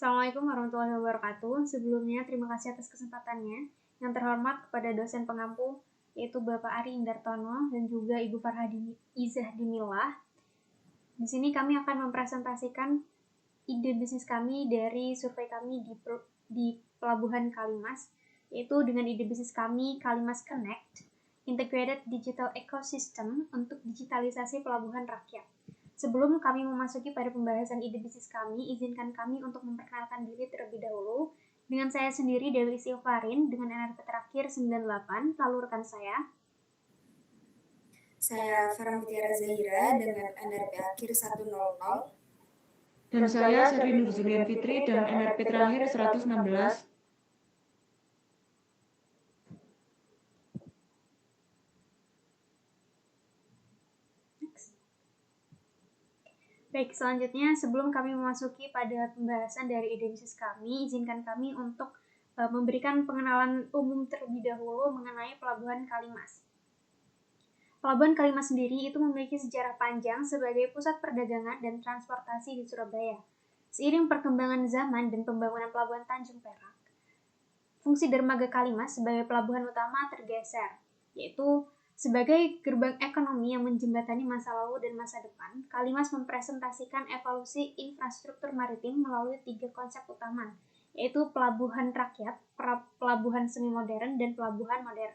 Assalamualaikum warahmatullahi wabarakatuh. Sebelumnya, terima kasih atas kesempatannya. Yang terhormat kepada dosen pengampu, yaitu Bapak Ari Indartono dan juga Ibu Farhadini Izah Dimilah. Di sini kami akan mempresentasikan ide bisnis kami dari survei kami di Pelabuhan Kalimas, yaitu dengan ide bisnis kami Kalimas Connect, Integrated Digital Ecosystem untuk digitalisasi pelabuhan rakyat. Sebelum kami memasuki pada pembahasan ide bisnis kami, izinkan kami untuk memperkenalkan diri terlebih dahulu. Dengan saya sendiri, Dewi Silvarin, dengan NRP terakhir 98, lalu rekan saya. Saya Farah Mutiara Zahira dengan NRP akhir 100. Dan saya Sri Nurjulian Fitri dengan NRP terakhir 116. Baik, selanjutnya sebelum kami memasuki pada pembahasan dari ide bisnis kami, izinkan kami untuk memberikan pengenalan umum terlebih dahulu mengenai Pelabuhan Kalimas. Pelabuhan Kalimas sendiri itu memiliki sejarah panjang sebagai pusat perdagangan dan transportasi di Surabaya. Seiring perkembangan zaman dan pembangunan Pelabuhan Tanjung Perak, fungsi dermaga Kalimas sebagai pelabuhan utama tergeser, yaitu sebagai gerbang ekonomi yang menjembatani masa lalu dan masa depan. Kalimas mempresentasikan evolusi infrastruktur maritim melalui 3 konsep utama, yaitu pelabuhan rakyat, pelabuhan semi modern, dan pelabuhan modern.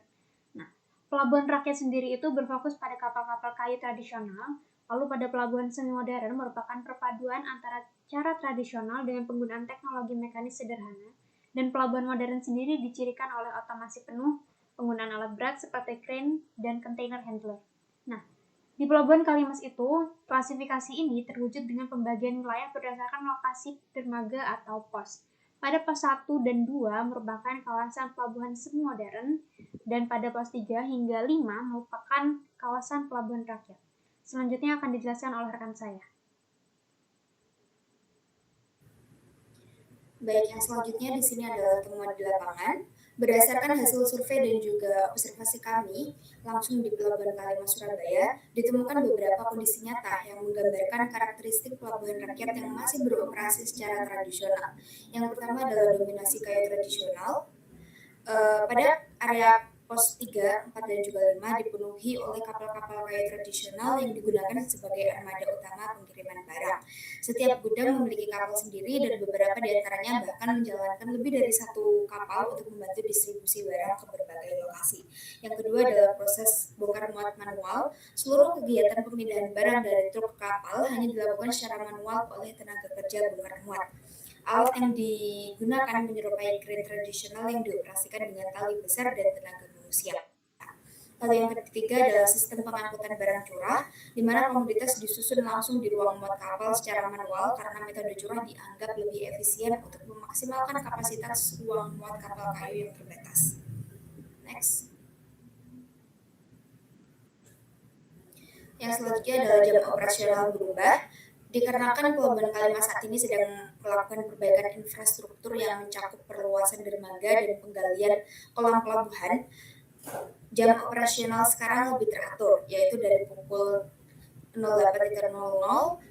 Nah, pelabuhan rakyat sendiri itu berfokus pada kapal-kapal kayu tradisional, lalu pada pelabuhan semi modern merupakan perpaduan antara cara tradisional dengan penggunaan teknologi mekanis sederhana, dan pelabuhan modern sendiri dicirikan oleh otomasi penuh, penggunaan alat berat seperti crane dan container handler. Nah, di Pelabuhan Kalimas itu, klasifikasi ini terwujud dengan pembagian wilayah berdasarkan lokasi dermaga atau pos. Pada pos 1 dan 2 merupakan kawasan pelabuhan semi modern, dan pada pos 3 hingga 5 merupakan kawasan pelabuhan rakyat. Selanjutnya akan dijelaskan oleh rekan saya. Baik, yang selanjutnya di sini adalah temuan di lapangan. Berdasarkan hasil survei dan juga observasi kami langsung di Pelabuhan Kalimas Surabaya, ditemukan beberapa kondisi nyata yang menggambarkan karakteristik pelabuhan rakyat yang masih beroperasi secara tradisional. Yang pertama adalah dominasi kayu tradisional. Pada area pos 3, 4, dan juga 5 dipenuhi oleh kapal-kapal kayu tradisional yang digunakan sebagai armada utama pengiriman barang. Setiap gudang memiliki kapal sendiri dan beberapa di antaranya bahkan menjalankan lebih dari satu kapal untuk membantu distribusi barang ke berbagai lokasi. Yang kedua adalah proses bongkar muat manual. Seluruh kegiatan pemindahan barang dari truk ke kapal hanya dilakukan secara manual oleh tenaga kerja bongkar muat. Alat yang digunakan menyerupai crane tradisional yang dioperasikan dengan tali besar dan tenaga manusia. Lalu yang ketiga adalah sistem pengangkutan barang curah, di mana komoditas disusun langsung di ruang muat kapal secara manual karena metode curah dianggap lebih efisien untuk memaksimalkan kapasitas ruang muat kapal kayu yang terbatas. Next. Yang selanjutnya adalah jam operasional berubah. Dikarenakan Pelabuhan Kalimas saat ini sedang melakukan perbaikan infrastruktur yang mencakup perluasan dermaga dan penggalian kolam pelabuhan, jam operasional sekarang lebih teratur, yaitu dari pukul 08.00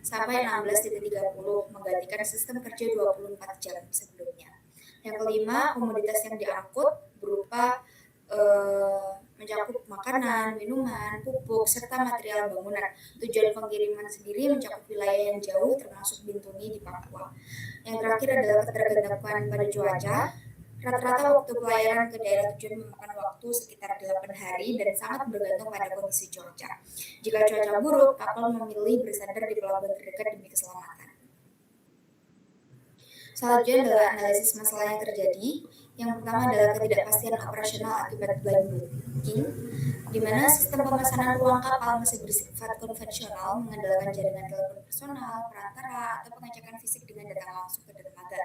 sampai 16.30, menggantikan sistem kerja 24 jam sebelumnya. Yang kelima, komoditas yang diangkut berupa mencakup makanan, minuman, pupuk, serta material bangunan. Tujuan pengiriman sendiri mencakup wilayah yang jauh termasuk Bintuni di Papua. Yang terakhir adalah ketergantungan pada cuaca. Rata-rata waktu pelayaran ke daerah tujuan memakan waktu sekitar 8 hari dan sangat bergantung pada kondisi cuaca. Jika cuaca buruk, kapal memilih bersandar di pelabuhan terdekat demi keselamatan. Selanjutnya adalah analisis masalah yang terjadi. Yang pertama adalah ketidakpastian operasional akibat blind booking, di mana sistem pemesanan ruang kapal masih bersifat konvensional, mengandalkan jaringan telepon personal, perantara, atau pengecekan fisik dengan datang langsung ke dermaga.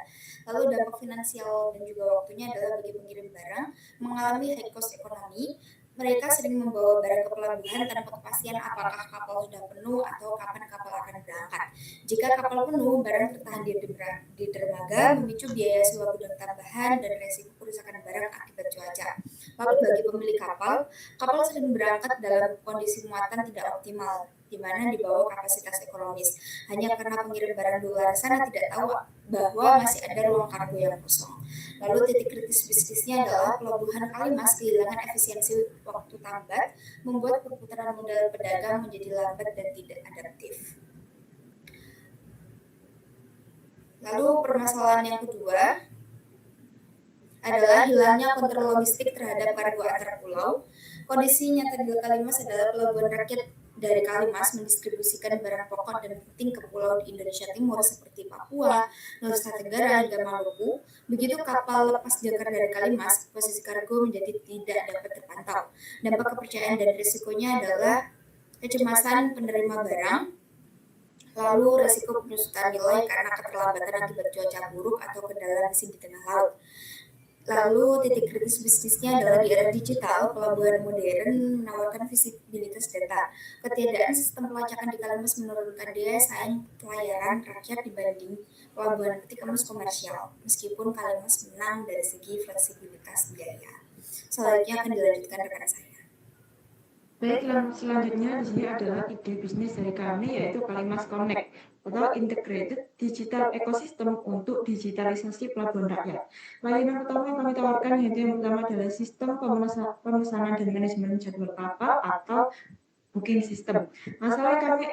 Lalu dampak finansial dan juga waktunya adalah bagi pengirim barang mengalami high cost ekonomi. Mereka sering membawa barang ke pelabuhan tanpa kepastian apakah kapal sudah penuh atau kapan kapal akan berangkat. Jika kapal penuh, barang tertahan di dermaga, memicu biaya sewa gudang tambahan dan resiko kerusakan barang akibat cuaca. Lalu bagi pemilik kapal, kapal sering berangkat dalam kondisi muatan tidak optimal, di mana di bawah kapasitas ekonomis. Hanya karena pengirim barang di luar sana tidak tahu bahwa masih ada ruang kargo yang kosong. Lalu titik kritis bisnisnya adalah pelabuhan Kalimas kehilangan efisiensi waktu tambat, membuat perputaran modal pedagang menjadi lambat dan tidak adaptif. Lalu permasalahan yang kedua adalah hilangnya kontrol logistik terhadap kargo antar pulau. Kondisi nyata di Kalimas adalah pelabuhan rakyat dari Kalimas mendistribusikan barang pokok dan penting ke pulau di Indonesia Timur seperti Papua, Nusa Tenggara, hingga Maluku. Begitu kapal lepas jangkar dari Kalimas, posisi kargo menjadi tidak dapat terpantau. Dampak kepercayaan dan risikonya adalah kecemasan penerima barang, lalu risiko penyusutan nilai karena keterlambatan akibat cuaca buruk atau kendala mesin di tengah laut. Lalu titik kritis bisnisnya adalah di era digital, pelabuhan modern menawarkan visibilitas data. Ketiadaan sistem pelacakan di Kalimas menurunkan daya saing pelayaran rakyat dibanding pelabuhan peti kemas komersial, meskipun Kalimas menang dari segi fleksibilitas biaya. Selanjutnya akan dilanjutkan rekan saya. Baik, selanjutnya di sini adalah ide bisnis dari kami, yaitu Kalimas Connect atau Integrated Digital Ecosystem untuk digitalisasi pelabuhan rakyat. Layanan utama yang kami tawarkan yaitu yang pertama adalah sistem pemesanan dan manajemen jadwal kapal atau booking system. Masalah yang kami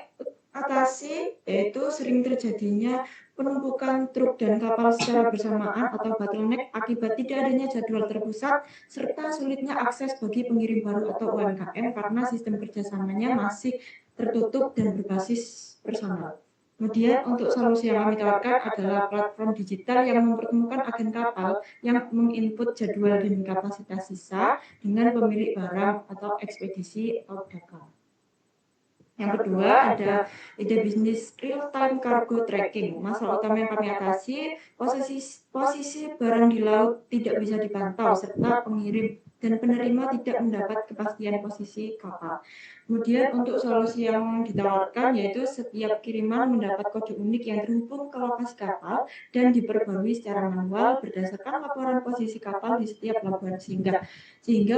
atasi yaitu sering terjadinya penumpukan truk dan kapal secara bersamaan atau bottleneck akibat tidak adanya jadwal terpusat serta sulitnya akses bagi pengirim baru atau UMKM karena sistem kerjasamanya masih tertutup dan berbasis personal. Kemudian untuk solusi yang kami tawarkan adalah platform digital yang mempertemukan agen kapal yang menginput jadwal dan kapasitas sisa dengan pemilik barang atau ekspedisi atau pedagang. Yang kedua ada ide bisnis real-time cargo tracking. Masalah utama yang kami atasi, posisi barang di laut tidak bisa dipantau, serta pengirim dan penerima tidak mendapat kepastian posisi kapal. Kemudian untuk solusi yang ditawarkan yaitu setiap kiriman mendapat kode unik yang terhubung ke lokasi kapal dan diperbarui secara manual berdasarkan laporan posisi kapal di setiap pelabuhan sehingga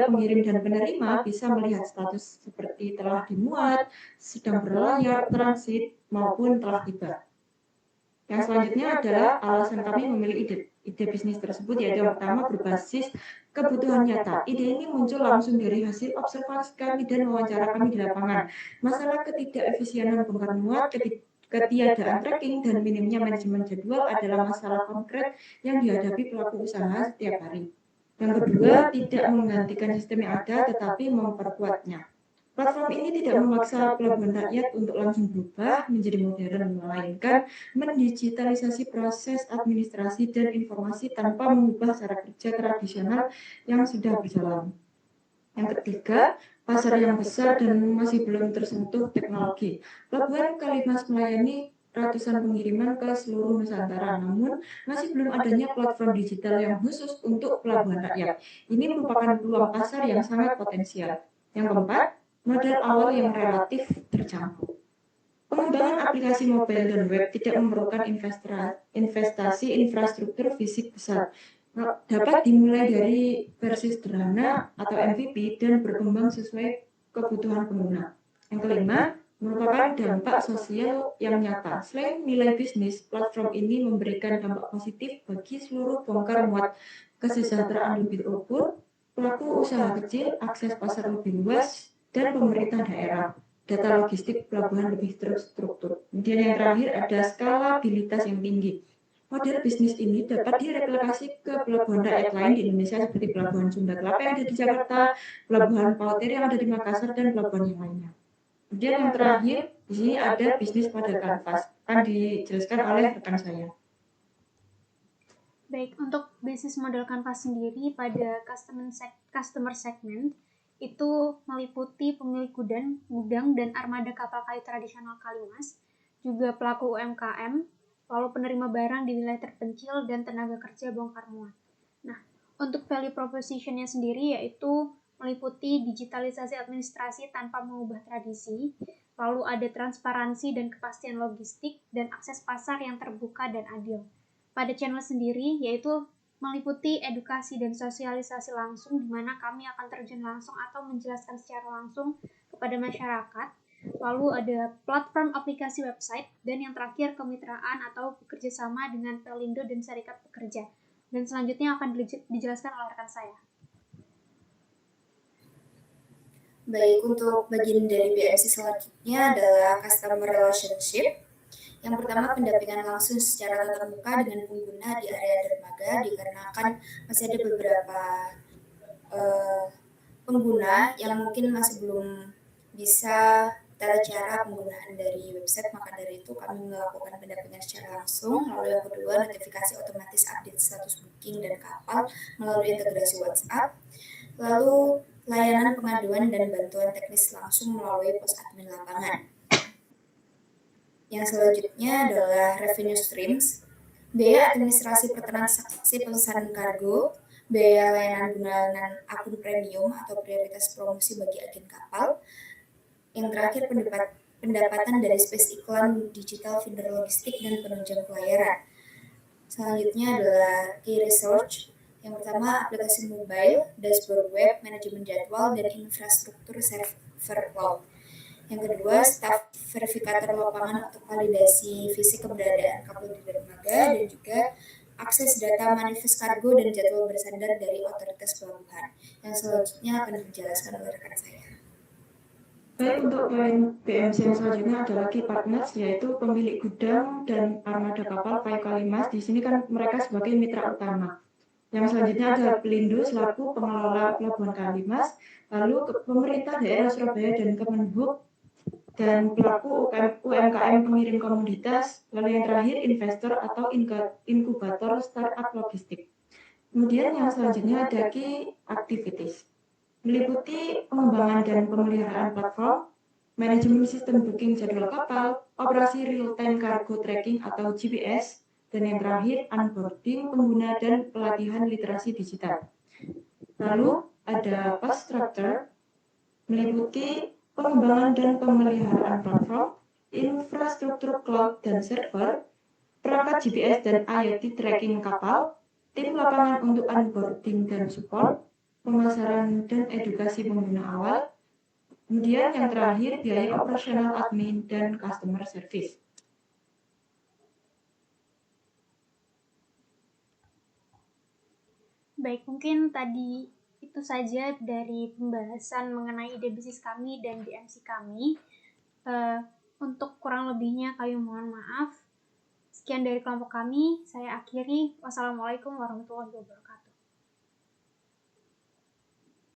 pengirim dan penerima bisa melihat status seperti telah dimuat, sedang berlayar, transit, maupun telah tiba. Yang selanjutnya adalah alasan kami memilih ide bisnis tersebut, yaitu yang pertama berbasis kebutuhan nyata. Ide ini muncul langsung dari hasil observasi kami dan wawancara kami di lapangan. Masalah ketidakefisienan bongkar muat, ketiadaan tracking, dan minimnya manajemen jadwal adalah masalah konkret yang dihadapi pelaku usaha setiap hari. Yang kedua, tidak menggantikan sistem yang ada, tetapi memperkuatnya. Platform ini tidak memaksa pelabuhan rakyat untuk langsung berubah menjadi modern, melainkan mendigitalisasi proses administrasi dan informasi tanpa mengubah cara kerja tradisional yang sudah berjalan. Yang ketiga, pasar yang besar dan masih belum tersentuh teknologi. Pelabuhan Kalimas melayani ratusan pengiriman ke seluruh Nusantara, namun masih belum adanya platform digital yang khusus untuk pelabuhan rakyat. Ini merupakan peluang pasar yang sangat potensial. Yang keempat, modal awal yang relatif terjangkau. Pengembangan aplikasi mobile dan web tidak memerlukan investasi infrastruktur fisik besar. Dapat dimulai dari versi sederhana atau MVP dan berkembang sesuai kebutuhan pengguna. Yang kelima, merupakan dampak sosial yang nyata. Selain nilai bisnis, platform ini memberikan dampak positif bagi seluruh bongkar muat, kesejahteraan lebih terukur, pelaku usaha kecil, akses pasar lebih luas, dan pemerintah daerah, data logistik pelabuhan lebih terstruktur. Kemudian yang terakhir ada skalabilitas yang tinggi. Model bisnis ini dapat direplikasi ke pelabuhan rakyat lain di Indonesia seperti Pelabuhan Sunda Kelapa yang ada di Jakarta, Pelabuhan Pauter yang ada di Makassar, dan pelabuhan yang lainnya. Kemudian yang terakhir, di sini ada bisnis model kanvas. Akan dijelaskan oleh rekan saya. Baik, untuk bisnis model kanvas sendiri pada customer segment itu meliputi pemilik gudang dan armada kapal kayu tradisional Kalimas, juga pelaku UMKM, lalu penerima barang di wilayah terpencil, dan tenaga kerja bongkar muat. Nah, untuk value proposition-nya sendiri yaitu meliputi digitalisasi administrasi tanpa mengubah tradisi, lalu ada transparansi dan kepastian logistik, dan akses pasar yang terbuka dan adil. Pada channel sendiri yaitu meliputi edukasi dan sosialisasi langsung di mana kami akan terjun langsung atau menjelaskan secara langsung kepada masyarakat lalu ada platform aplikasi website, dan yang terakhir kemitraan atau bekerjasama dengan Pelindo dan Serikat Pekerja. Dan selanjutnya akan dijelaskan oleh rekan saya. Baik, untuk bagian dari BMC selanjutnya adalah Customer Relationship. Yang pertama, pendampingan langsung secara tatap muka dengan pengguna di area dermaga, dikarenakan masih ada beberapa pengguna yang mungkin masih belum bisa tata cara penggunaan dari website, maka dari itu kami melakukan pendampingan secara langsung. Lalu yang kedua, notifikasi otomatis update status booking dan kapal melalui integrasi WhatsApp. Lalu layanan pengaduan dan bantuan teknis langsung melalui pos admin lapangan. Yang selanjutnya adalah revenue streams, biaya administrasi pertransaksi pemesanan kargo, biaya layanan gunakan akun premium atau prioritas promosi bagi agen kapal. Yang terakhir, pendapatan dari space iklan digital vendor logistik dan penunjang pelayaran. Selanjutnya adalah key research. Yang pertama, aplikasi mobile, dashboard web, manajemen jadwal, dan infrastruktur server cloud. Yang kedua, staff verifikator lapangan untuk validasi fisik keberadaan kapal di dermaga, dan juga akses data manifest kargo dan jadwal bersandar dari otoritas pelabuhan. Yang selanjutnya akan dijelaskan oleh rekan saya. Baik, untuk poin BMC yang selanjutnya adalah key partners, yaitu pemilik gudang dan armada kapal kayu Kalimas. Di sini kan mereka sebagai mitra utama. Yang selanjutnya ada Pelindo selaku pengelola Pelabuhan Kalimas, lalu pemerintah daerah Surabaya dan Kemenhub, dan pelaku UMKM pengirim komoditas, lalu yang terakhir investor atau inkubator startup logistik. Kemudian yang selanjutnya ada key activities, meliputi pengembangan dan pemeliharaan platform, manajemen sistem booking jadwal kapal, operasi real-time cargo tracking atau GPS, dan yang terakhir onboarding pengguna dan pelatihan literasi digital. Lalu ada cost structure, meliputi pengembangan dan pemeliharaan platform, infrastruktur cloud dan server, perangkat GPS dan IoT tracking kapal, tim lapangan untuk onboarding dan support, pemasaran dan edukasi pengguna awal, kemudian yang terakhir biaya operasional admin dan customer service. Baik, mungkin tadi itu saja dari pembahasan mengenai ide bisnis kami dan BMC kami. Untuk kurang lebihnya kami mohon maaf. Sekian dari kelompok kami, saya akhiri. Wassalamualaikum warahmatullahi wabarakatuh.